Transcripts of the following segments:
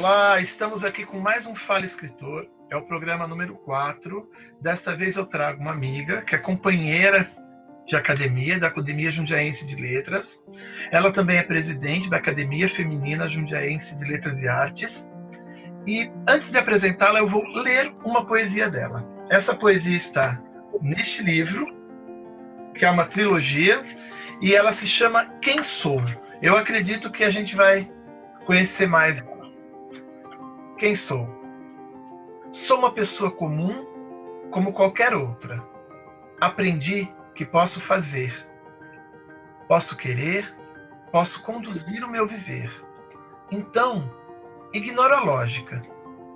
Olá, estamos aqui com mais um Fala Escritor. É o programa número 4. Desta vez eu trago uma amiga que é companheira de academia, da Academia Jundiaense de Letras. Ela também é presidente da Academia Feminina Jundiaense de Letras e Artes. E antes de apresentá-la, eu vou ler uma poesia dela. Essa poesia está neste livro, que é uma trilogia, e ela se chama Quem Sou? Eu acredito que a gente vai conhecer mais ela. Quem sou? Sou uma pessoa comum, como qualquer outra. Aprendi que posso fazer, posso querer, posso conduzir o meu viver. Então, ignoro a lógica,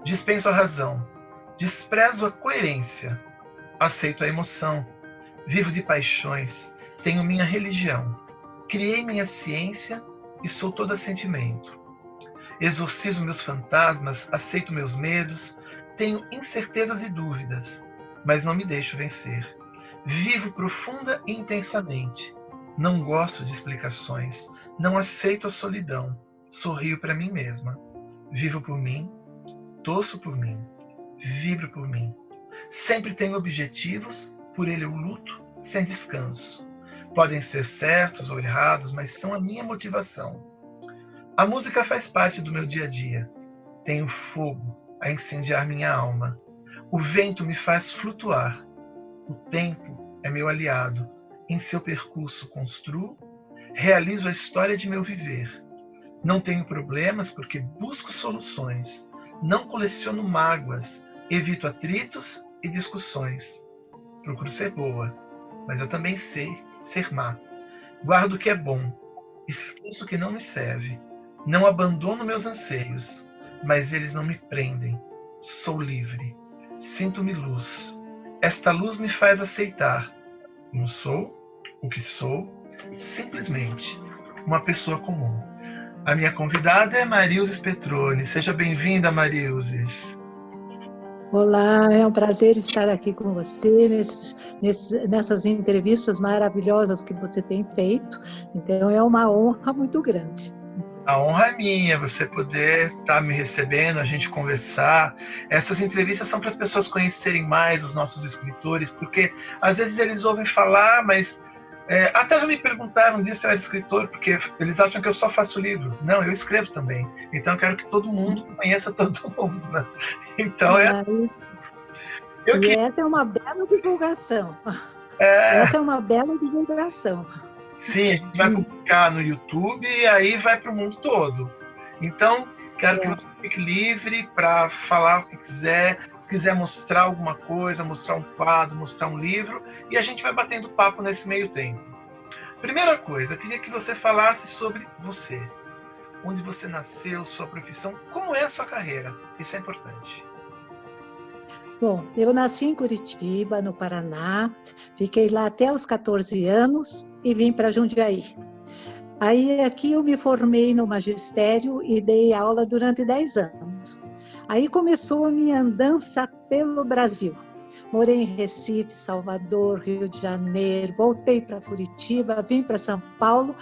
dispenso a razão, desprezo a coerência, aceito a emoção, vivo de paixões, tenho minha religião, criei minha ciência e sou todo sentimento. Exorcizo meus fantasmas, aceito meus medos, tenho incertezas e dúvidas, mas não me deixo vencer. Vivo profunda e intensamente. Não gosto de explicações, não aceito a solidão, sorrio para mim mesma. Vivo por mim, torço por mim, vibro por mim. Sempre tenho objetivos, por ele eu luto, sem descanso. Podem ser certos ou errados, mas são a minha motivação. A música faz parte do meu dia a dia. Tenho fogo a incendiar minha alma. O vento me faz flutuar. O tempo é meu aliado. Em seu percurso construo, realizo a história de meu viver. Não tenho problemas porque busco soluções. Não coleciono mágoas, evito atritos e discussões. Procuro ser boa, mas eu também sei ser má. Guardo o que é bom, esqueço o que não me serve. Não abandono meus anseios, mas eles não me prendem. Sou livre. Sinto-me luz. Esta luz me faz aceitar. Não sou o que sou, simplesmente uma pessoa comum. A minha convidada é Marilzes Petroni. Seja bem-vinda, Marilzes. Olá, é um prazer estar aqui com você nessas entrevistas maravilhosas que você tem feito. Então, é uma honra muito grande. A honra é minha, você poder estar me recebendo, a gente conversar. Essas entrevistas são para as pessoas conhecerem mais os nossos escritores, porque às vezes eles ouvem falar, mas até já me perguntaram um dia se eu era escritor, porque eles acham que eu só faço livro. Não, eu escrevo também. Então eu quero que todo mundo conheça todo mundo, né? Então essa é uma bela divulgação. Essa é uma bela divulgação. Sim, a gente vai publicar no YouTube e aí vai para o mundo todo. Então, quero que você fique livre para falar o que quiser. Se quiser mostrar alguma coisa, mostrar um quadro, mostrar um livro, e a gente vai batendo papo nesse meio tempo. Primeira coisa, eu queria que você falasse sobre você. Onde você nasceu, sua profissão, como é a sua carreira. Isso é importante. Bom, eu nasci em Curitiba, no Paraná, fiquei lá até os 14 anos e vim para Jundiaí. Aí aqui eu me formei no magistério e dei aula durante 10 anos. Aí começou a minha andança pelo Brasil. Morei em Recife, Salvador, Rio de Janeiro, voltei para Curitiba, vim para São Paulo,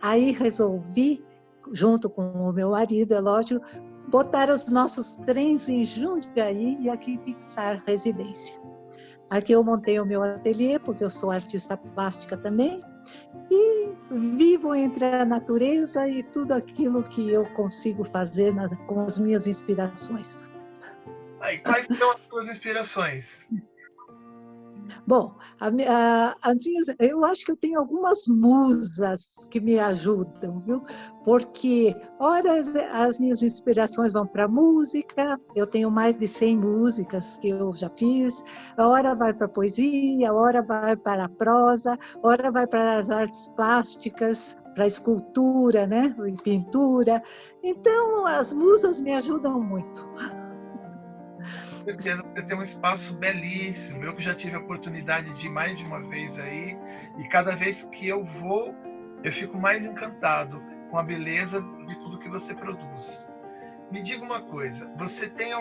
aí resolvi, junto com o meu marido, é lógico, botar os nossos trens em Jundiaí e aqui fixar residência. Aqui eu montei o meu ateliê, porque eu sou artista plástica também, e vivo entre a natureza e tudo aquilo que eu consigo fazer com as minhas inspirações. Quais são as suas inspirações? Bom, eu acho que eu tenho algumas musas que me ajudam, viu? Porque, ora, as minhas inspirações vão para a música, eu tenho mais de 100 músicas que eu já fiz, ora vai para a poesia, ora vai para a prosa, ora vai para as artes plásticas, para a escultura, né? E pintura. Então, as musas me ajudam muito. Com certeza você tem um espaço belíssimo. Eu que já tive a oportunidade de ir mais de uma vez aí, e cada vez que eu vou, eu fico mais encantado com a beleza de tudo que você produz. Me diga uma coisa, você tem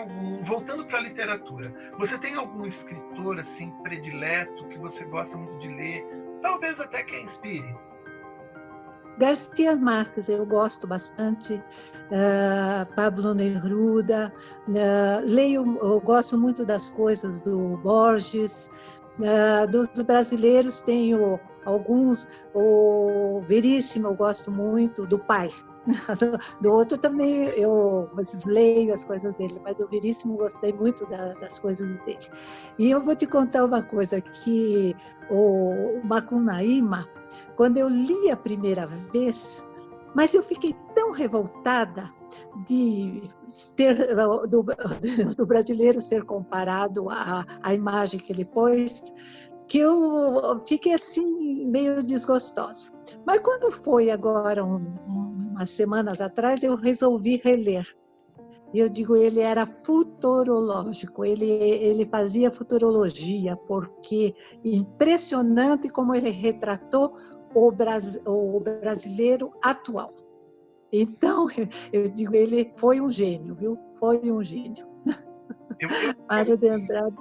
voltando para a literatura, você tem algum escritor assim predileto que você gosta muito de ler, talvez até que a inspire? Garcia Marques, eu gosto bastante. Pablo Neruda. Leio, eu gosto muito das coisas do Borges. Dos brasileiros tenho alguns. O Veríssimo eu gosto muito, do pai. Do outro também eu leio as coisas dele, mas do Veríssimo gostei muito das coisas dele. E eu vou te contar uma coisa, que o Macunaíma, quando eu li a primeira vez, mas eu fiquei tão revoltada de ter do brasileiro ser comparado à imagem que ele pôs, que eu fiquei assim meio desgostosa. Mas quando foi agora, umas semanas atrás, eu resolvi reler. E eu digo, ele era futurológico, ele fazia futurologia, porque impressionante como ele retratou o brasileiro atual. Então, eu digo, ele foi um gênio, viu? Foi um gênio. Mário de Andrade.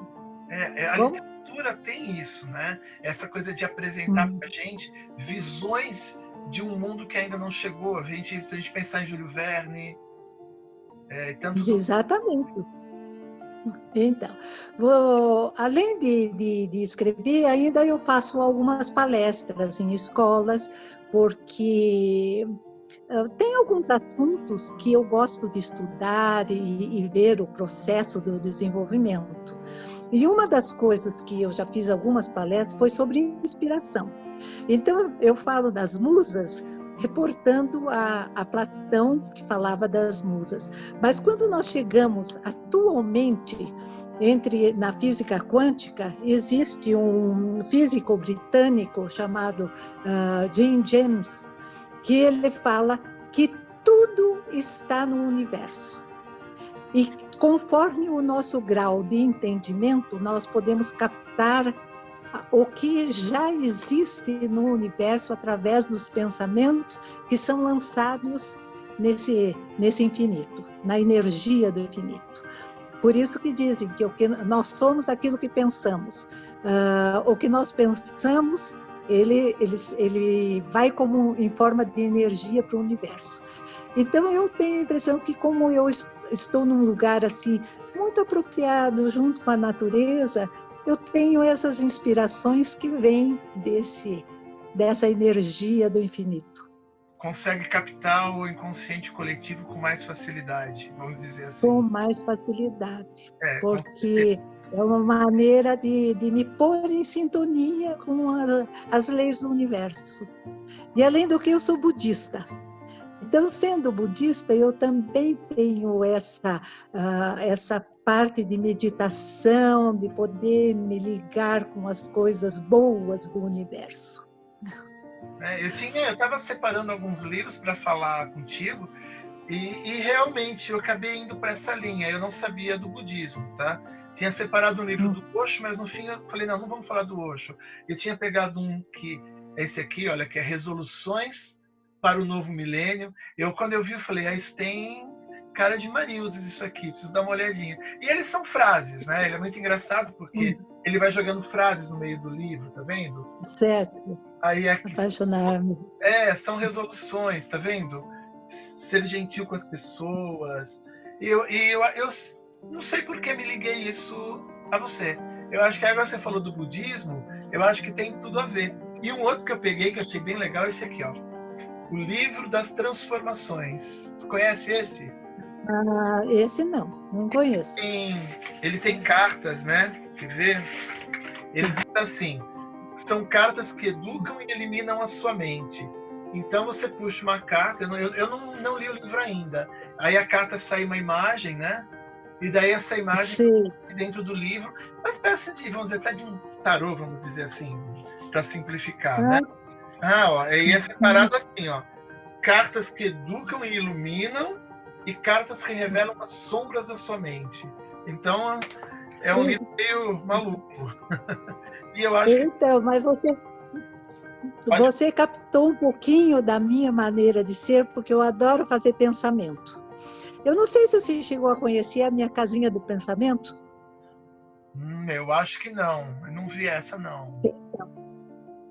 A literatura tem isso, né? Essa coisa de apresentar para a gente visões de um mundo que ainda não chegou. Se a gente pensar em Júlio Verne, tantos Exatamente. Então, além de escrever, ainda eu faço algumas palestras em escolas, porque tem alguns assuntos que eu gosto de estudar e ver o processo do desenvolvimento. E uma das coisas que eu já fiz algumas palestras foi sobre inspiração. Então, eu falo das musas, reportando a Platão, que falava das musas. Mas quando nós chegamos atualmente, na física quântica, existe um físico britânico chamado Jim James, que ele fala que tudo está no universo. E conforme o nosso grau de entendimento, nós podemos captar o que já existe no universo através dos pensamentos que são lançados nesse infinito, na energia do infinito. Por isso que dizem que nós somos aquilo que pensamos. O que nós pensamos, ele vai como em forma de energia para o universo. Então, eu tenho a impressão que, como eu estou num lugar assim muito apropriado junto com a natureza, eu tenho essas inspirações que vêm dessa energia do infinito. Consegue captar o inconsciente coletivo com mais facilidade, vamos dizer assim. Com mais facilidade, porque é uma maneira de me pôr em sintonia com as leis do universo. E além do que, eu sou budista. Então, sendo budista, eu também tenho essa parte de meditação, de poder me ligar com as coisas boas do universo. Eu estava separando alguns livros para falar contigo e realmente eu acabei indo para essa linha. Eu não sabia do budismo, tá? Tinha separado um livro do Osho, mas no fim eu falei, não vamos falar do Osho. Eu tinha pegado um que, esse aqui, olha, que é Resoluções para o Novo Milênio. Quando eu vi, eu falei, isso tem cara de Marildes isso aqui, preciso dar uma olhadinha. E eles são frases, né? Ele é muito engraçado porque ele vai jogando frases no meio do livro, tá vendo? Certo. Aí aqui, apaixonar-me. São resoluções, tá vendo? Ser gentil com as pessoas. E eu não sei por que me liguei isso a você. Eu acho que agora você falou do budismo, eu acho que tem tudo a ver. E um outro que eu peguei, que eu achei bem legal, é esse aqui, ó. O Livro das Transformações. Você conhece esse? Esse não conheço. Ele tem cartas, né? Quer ver? Ele diz assim, são cartas que educam e eliminam a sua mente. Então você puxa uma carta, eu não li o livro ainda. Aí a carta sai uma imagem, né? E daí essa imagem dentro do livro, uma espécie de, vamos dizer, até de um tarô, vamos dizer assim, para simplificar, né? Aí é separado assim, ó. Cartas que educam e iluminam e cartas que revelam as sombras da sua mente. Então, é um livro meio maluco. E eu acho mas você captou um pouquinho da minha maneira de ser, porque eu adoro fazer pensamento. Eu não sei se você chegou a conhecer a minha casinha do pensamento. Eu acho que não. Eu não vi essa, não.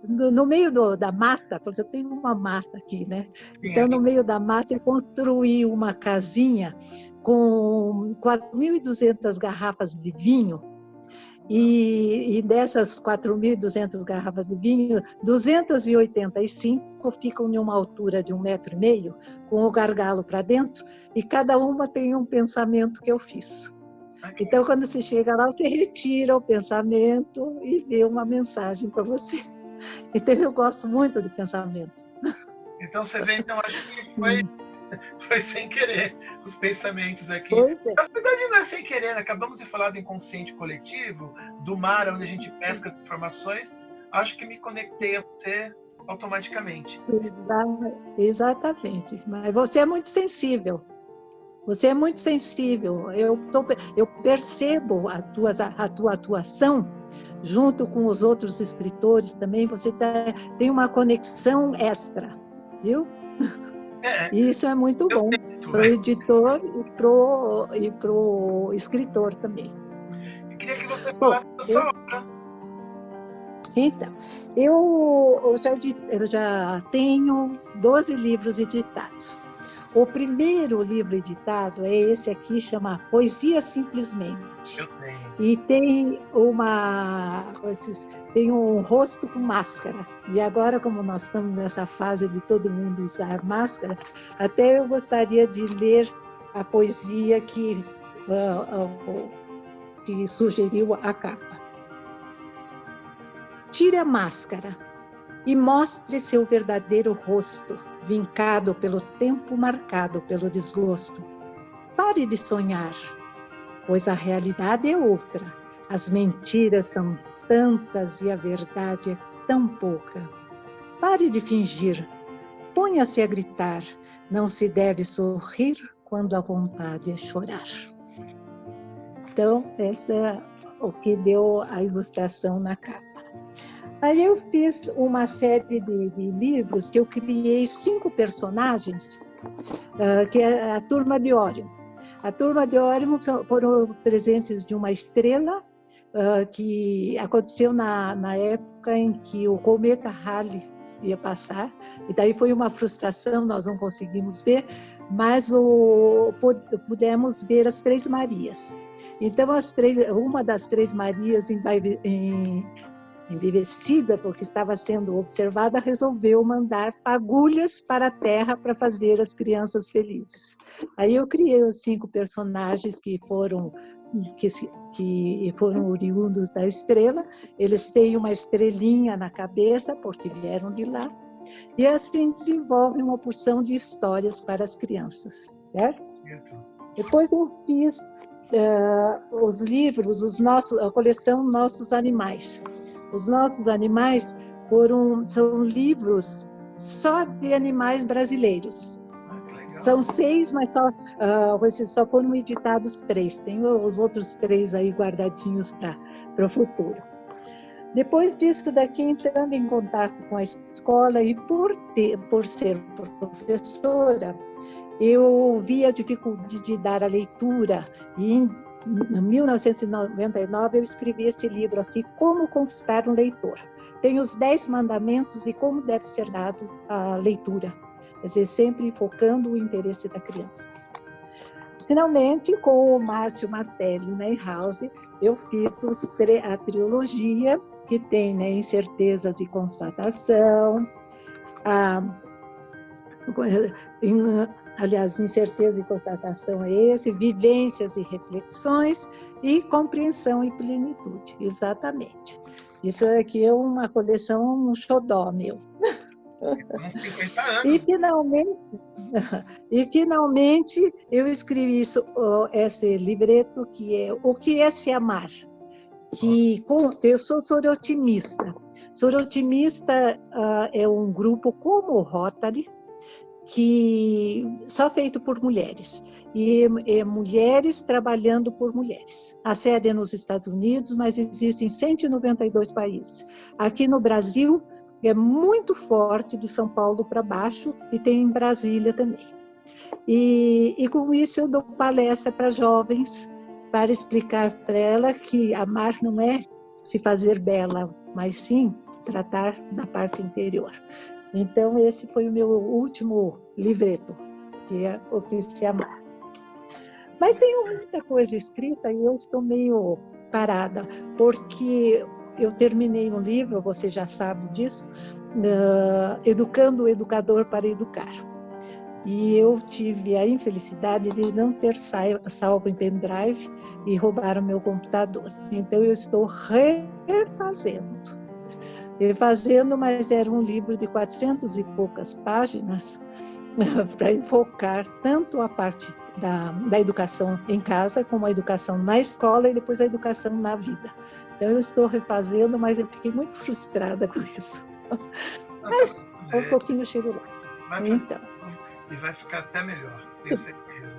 no meio da mata, porque eu tenho uma mata aqui, né? Sim, Então, no meio da mata, eu construí uma casinha com 4.200 garrafas de vinho. E dessas 4.200 garrafas de vinho, 285 ficam em uma altura de 1,5 m, com o gargalo para dentro, e cada uma tem um pensamento que eu fiz. Então, quando você chega lá, você retira o pensamento e vê uma mensagem para você. Então, eu gosto muito de pensamento. então você vê, então acho que foi sem querer os pensamentos aqui. Pois é. Na verdade, não é sem querer, né? Acabamos de falar do inconsciente coletivo, do mar onde a gente pesca as informações. Acho que me conectei a você automaticamente. Exatamente. Mas você é muito sensível. Você é muito sensível. Eu percebo a tua atuação junto com os outros escritores também. Você tem uma conexão extra, viu? E isso é muito bom para o editor e para o escritor também. Eu queria que você falasse da sua obra. Então, eu já tenho 12 livros editados. O primeiro livro editado é esse aqui, chama Poesia Simplesmente. Eu tenho. E tem um rosto com máscara. E agora, como nós estamos nessa fase de todo mundo usar máscara, até eu gostaria de ler a poesia que sugeriu a capa. Tire a máscara e mostre seu verdadeiro rosto, vincado pelo tempo marcado pelo desgosto. Pare de sonhar, pois a realidade é outra. As mentiras são tantas e a verdade é tão pouca. Pare de fingir, ponha-se a gritar. Não se deve sorrir quando a vontade é chorar. Então, essa é o que deu a ilustração na capa. Aí eu fiz uma série de livros que eu criei 5 personagens, que é a Turma de Órion. A Turma de Órion foram presentes de uma estrela que aconteceu na época em que o cometa Halley ia passar, e daí foi uma frustração, nós não conseguimos ver, mas pudemos ver as 3 Marias. Então, uma das 3 Marias envilecida, porque estava sendo observada, resolveu mandar fagulhas para a Terra para fazer as crianças felizes. Aí eu criei os 5 personagens que foram oriundos da estrela. Eles têm uma estrelinha na cabeça, porque vieram de lá, e assim desenvolvem uma porção de histórias para as crianças, certo? Depois eu fiz os livros, a coleção Nossos Animais. Os Nossos Animais são livros só de animais brasileiros. São 6, mas só foram editados 3. Tem os outros 3 aí guardadinhos para o futuro. Depois disso daqui, entrando em contato com a escola e por ser professora, eu vi a dificuldade de dar a leitura e em 1999 eu escrevi esse livro aqui, Como Conquistar um Leitor. Tem os 10 mandamentos de como deve ser dado a leitura, quer dizer, sempre focando o interesse da criança. Finalmente, com o Márcio Martelli, House, eu fiz a trilogia, que tem Incertezas e Constatação, aliás, Incerteza e Constatação é esse, Vivências e Reflexões, e Compreensão e Plenitude, exatamente. Isso aqui é uma coleção, um xodó meu. E finalmente eu escrevi esse livreto que é O que é se amar? Eu sou sorotimista. Sorotimista é um grupo como o Rotary, que só feito por mulheres, e mulheres trabalhando por mulheres. A sede é nos Estados Unidos, mas existem 192 países. Aqui no Brasil, é muito forte de São Paulo para baixo, e tem em Brasília também. E com isso eu dou palestra para jovens, para explicar para ela que amar não é se fazer bela, mas sim tratar da parte interior. Então, esse foi o meu último livreto, que é O que se amar. Mas tem muita coisa escrita e eu estou meio parada, porque eu terminei um livro, você já sabe disso, Educando o Educador para Educar. E eu tive a infelicidade de não ter salvo em pendrive e roubaram meu computador. Então, eu estou refazendo, mas era um livro de 400 e poucas páginas para enfocar tanto a parte da educação em casa, como a educação na escola e depois a educação na vida. Então, eu estou refazendo, mas eu fiquei muito frustrada com isso. Mas, um pouquinho eu chego lá. Então. E vai ficar até melhor, tenho certeza.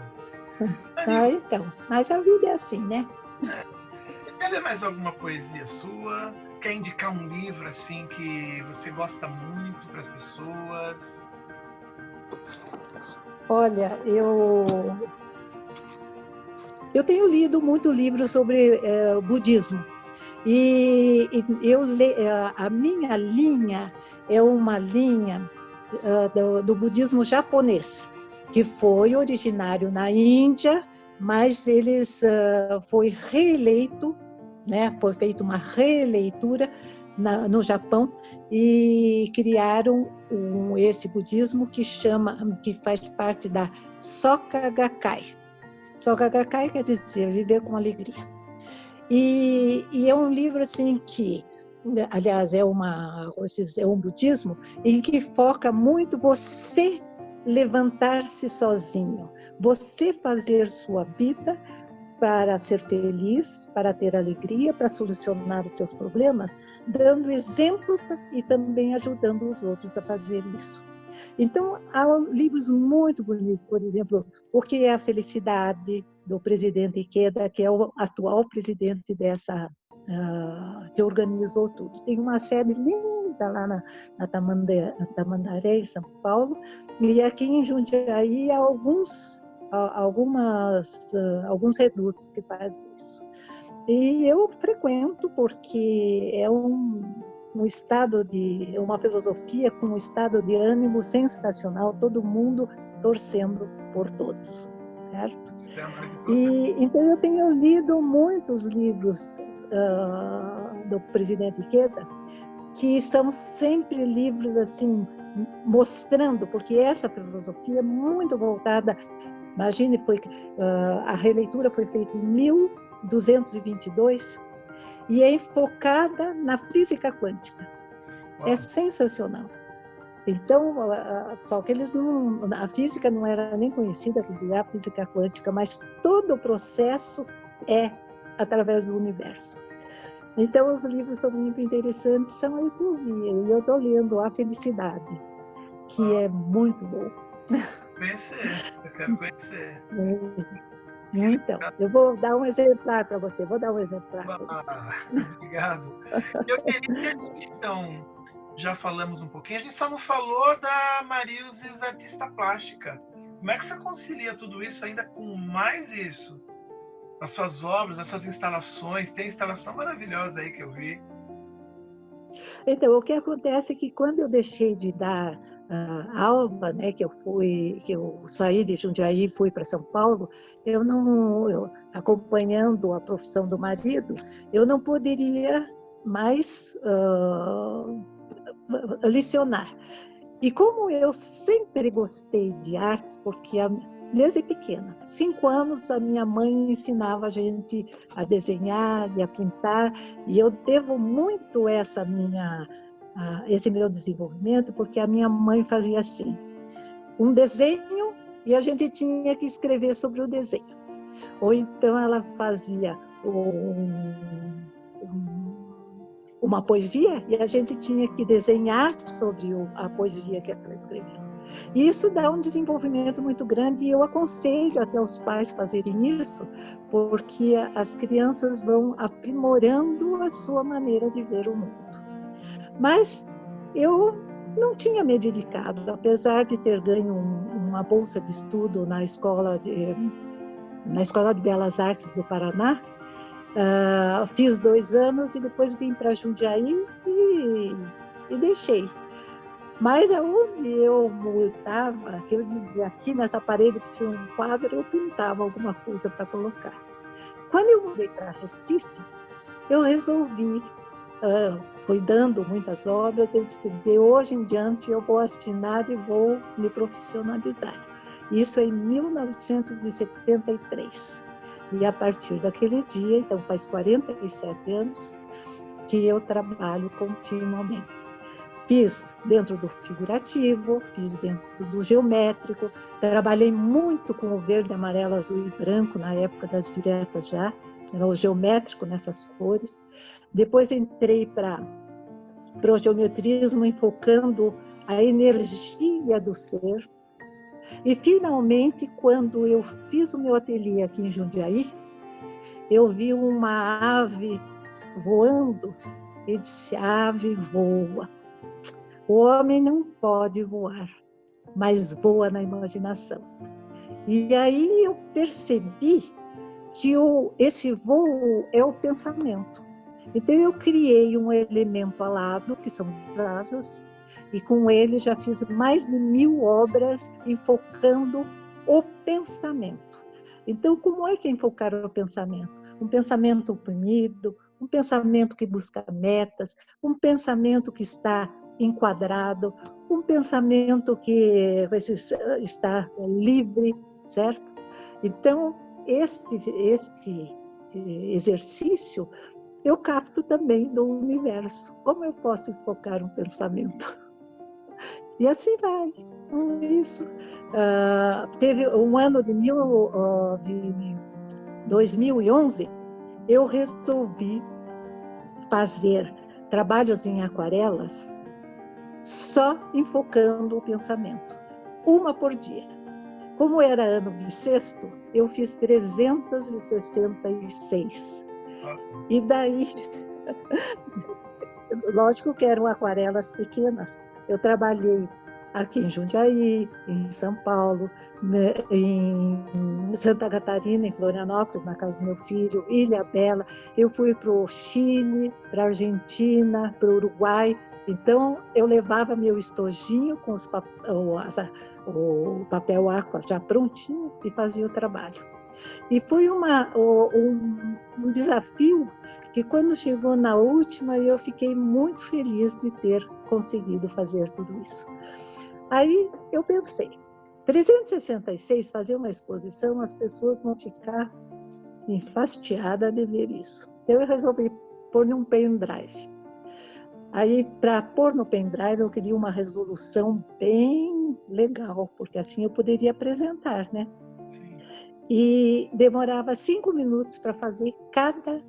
Então, mas a vida é assim, né? Quer ler mais alguma poesia sua? Quer indicar um livro assim que você gosta muito para as pessoas? Olha, eu tenho lido muito livro sobre budismo. E a minha linha é uma linha do budismo japonês, que foi originário na Índia, mas foi reeleito, né? Foi feita uma releitura no Japão e criaram esse budismo que faz parte da Soka Gakkai. Soka Gakkai quer dizer viver com alegria. E é um livro assim que, aliás, é um budismo em que foca muito você levantar-se sozinho, você fazer sua vida para ser feliz, para ter alegria, para solucionar os seus problemas, dando exemplo e também ajudando os outros a fazer isso. Então, há livros muito bonitos, por exemplo, O que é a Felicidade, do presidente Ikeda, que é o atual presidente que organizou tudo. Tem uma série linda lá na Tamandaré, em São Paulo, e aqui em Jundiaí há alguns redutos que fazem isso. E eu frequento porque é uma filosofia com um estado de ânimo sensacional, todo mundo torcendo por todos, certo? Então eu tenho lido muitos livros do presidente Ikeda, que são sempre livros assim, mostrando, porque essa filosofia é muito voltada. Imagine, a releitura foi feita em 1222 e é enfocada na física quântica. É sensacional. Então, só que a física não era nem conhecida, quer dizer, a física quântica, mas todo o processo é através do universo. Então, os livros são muito interessantes, são esses livros. E eu estou lendo A Felicidade, que é muito bom. Eu quero conhecer. Então, eu vou dar um exemplar para você. Obrigado. Eu queria, então, já falamos um pouquinho, a gente só não falou da Marilzes artista plástica. Como é que você concilia tudo isso ainda com mais isso? As suas obras, as suas instalações, tem instalação maravilhosa aí que eu vi. Então, o que acontece é que quando eu deixei de dar aula, né, que eu saí de Jundiaí e fui para São Paulo, acompanhando a profissão do marido, eu não poderia mais lecionar. E como eu sempre gostei de artes, porque desde pequena, 5 anos, a minha mãe ensinava a gente a desenhar e a pintar, e eu devo muito esse meu desenvolvimento, porque a minha mãe fazia assim, um desenho e a gente tinha que escrever sobre o desenho. Ou então ela fazia uma poesia e a gente tinha que desenhar sobre a poesia que ela escreveu. E isso dá um desenvolvimento muito grande e eu aconselho até os pais fazerem isso, porque as crianças vão aprimorando a sua maneira de ver o mundo. Mas eu não tinha me dedicado, apesar de ter ganho uma bolsa de estudo na Escola de Belas Artes do Paraná. Fiz 2 anos e depois vim para Jundiaí e e deixei. Mas aonde eu estava, que eu dizia, aqui nessa parede precisa um quadro, eu pintava alguma coisa para colocar. Quando eu mudei para Recife, eu resolvi, fui dando muitas obras, eu disse, de hoje em diante eu vou assinar e vou me profissionalizar. Isso em 1973. E a partir daquele dia, então faz 47 anos, que eu trabalho continuamente. Fiz dentro do figurativo, fiz dentro do geométrico, trabalhei muito com o verde, amarelo, azul e branco na época das diretas já, era o geométrico nessas cores. Depois entrei para o geometrismo, enfocando a energia do ser. E finalmente, quando eu fiz o meu ateliê aqui em Jundiaí, eu vi uma ave voando e disse, ave voa. O homem não pode voar, mas voa na imaginação. E aí eu percebi que esse voo é o pensamento. Então eu criei um elemento alado, que são as asas, e com ele já fiz mais de 1000 obras enfocando o pensamento. Então, como é que é enfocar o pensamento? Um pensamento oprimido, um pensamento que busca metas, um pensamento que está enquadrado, um pensamento que está livre, certo? Então, este exercício eu capto também do universo. Como eu posso enfocar um pensamento? E assim vai. Isso. Teve um ano de 2011, eu resolvi fazer trabalhos em aquarelas só enfocando o pensamento, uma por dia. Como era ano bissexto, eu fiz 366. E daí, lógico que eram aquarelas pequenas. Eu trabalhei aqui em Jundiaí, em São Paulo, em Santa Catarina, em Florianópolis, na casa do meu filho, Ilhabela. Eu fui para o Chile, para a Argentina, para o Uruguai. Então, eu levava meu estojinho com o papel aqua já prontinho e fazia o trabalho. E foi um desafio que, quando chegou na última, eu fiquei muito feliz de ter conseguido fazer tudo isso. Aí eu pensei, 366, fazer uma exposição, as pessoas vão ficar enfastiadas de ver isso. Então eu resolvi pôr num pendrive. Aí, para pôr no pendrive, eu queria uma resolução bem legal, porque assim eu poderia apresentar, né? E demorava 5 minutos para fazer cada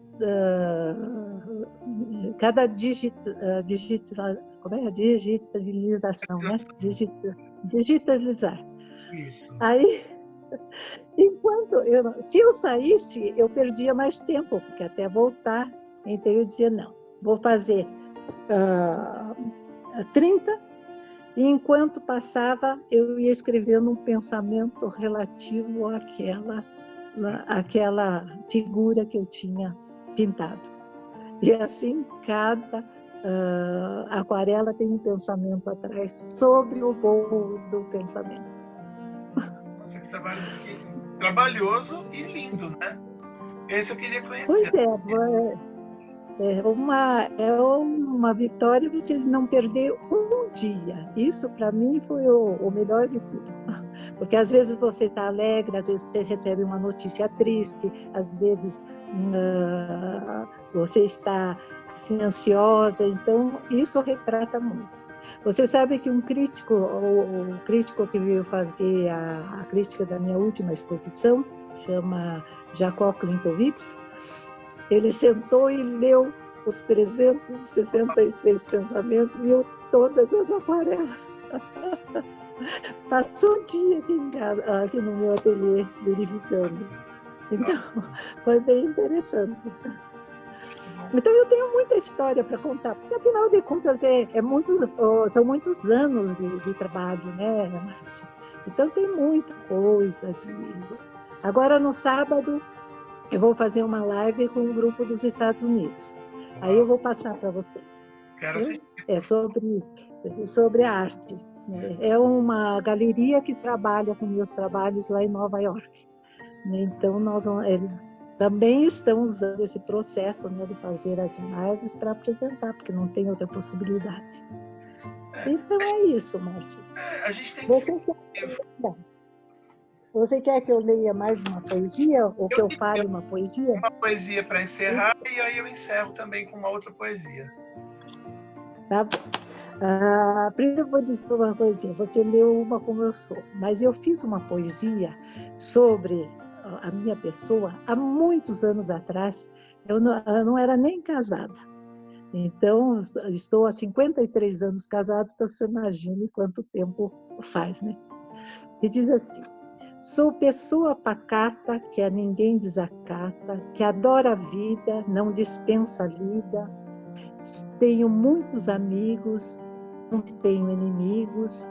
digitalização, né? Digitalizar. Isso. Aí, se eu saísse, eu perdia mais tempo, porque até voltar, então eu dizia, não, vou fazer 30, e enquanto passava, eu ia escrevendo um pensamento relativo àquela figura que eu tinha pintado. E assim, cada aquarela tem um pensamento atrás sobre o voo do pensamento. Nossa, que trabalho trabalhoso e lindo, né? Esse eu queria conhecer. Pois é uma vitória você não perder um dia. Isso, para mim, foi o melhor de tudo. Porque às vezes você está alegre, às vezes você recebe uma notícia triste, às vezes você está assim, ansiosa. Então, isso retrata muito. Você sabe que o crítico que veio fazer a crítica da minha última exposição, chama Jacob Klintowitz, ele sentou e leu os 366 pensamentos, viu todas as aquarelas. Passou um dia aqui no meu ateliê verificando. Então, foi bem interessante. Então, eu tenho muita história para contar, porque, afinal de contas, são muitos anos de trabalho, né, Márcio? Então, tem muita coisa. Agora, no sábado, eu vou fazer uma live com um grupo dos Estados Unidos. Aí eu vou passar para vocês. Quero assistir, É sobre arte. Né? É uma galeria que trabalha com meus trabalhos lá em Nova York. Né? Então, eles também estão usando esse processo, né, de fazer as imagens para apresentar, porque não tem outra possibilidade. Então é isso, Márcio. A gente tem que Você quer que eu leia mais uma poesia? Ou que eu fale uma poesia? Uma poesia para encerrar, e aí eu encerro também com uma outra poesia. Tá bom. Primeiro eu vou dizer uma coisinha. Você leu Uma Como Eu Sou, mas eu fiz uma poesia sobre a minha pessoa há muitos anos atrás. Eu não era nem casada. Então, estou há 53 anos casada, então você imagine quanto tempo faz, né? E diz assim: sou pessoa pacata, que a ninguém desacata, que adora a vida, não dispensa a lida. Tenho muitos amigos, não tenho inimigos.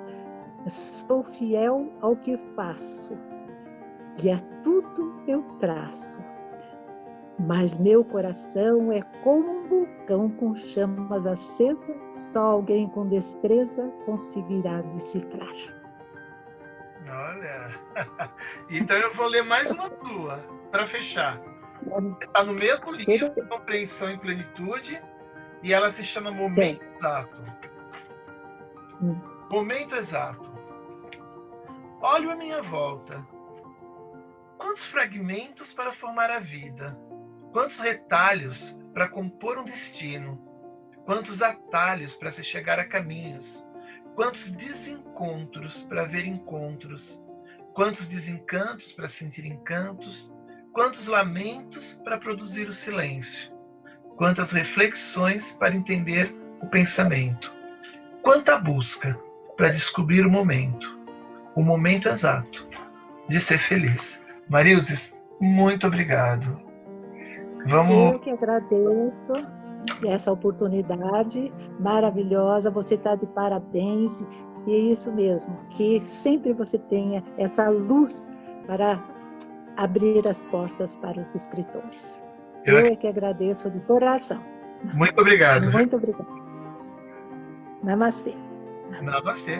Sou fiel ao que faço, e a tudo eu traço. Mas meu coração é como um vulcão com chamas acesas, só alguém com destreza conseguirá decifrar. Olha, então eu vou ler mais uma tua, para fechar. Está no mesmo livro, Compreensão em Plenitude, e ela se chama Momento Exato. Momento exato. Olho à minha volta. Quantos fragmentos para formar a vida? Quantos retalhos para compor um destino? Quantos atalhos para se chegar a caminhos? Quantos desencontros para ver encontros? Quantos desencantos para sentir encantos? Quantos lamentos para produzir o silêncio? Quantas reflexões para entender o pensamento? Quanta busca para descobrir o momento exato de ser feliz. Marilzes, muito obrigado. Eu que agradeço essa oportunidade maravilhosa, você está de parabéns, e é isso mesmo, que sempre você tenha essa luz para abrir as portas para os escritores. Eu é que agradeço de coração. Muito obrigado. Muito obrigada. Namastê. Namastê.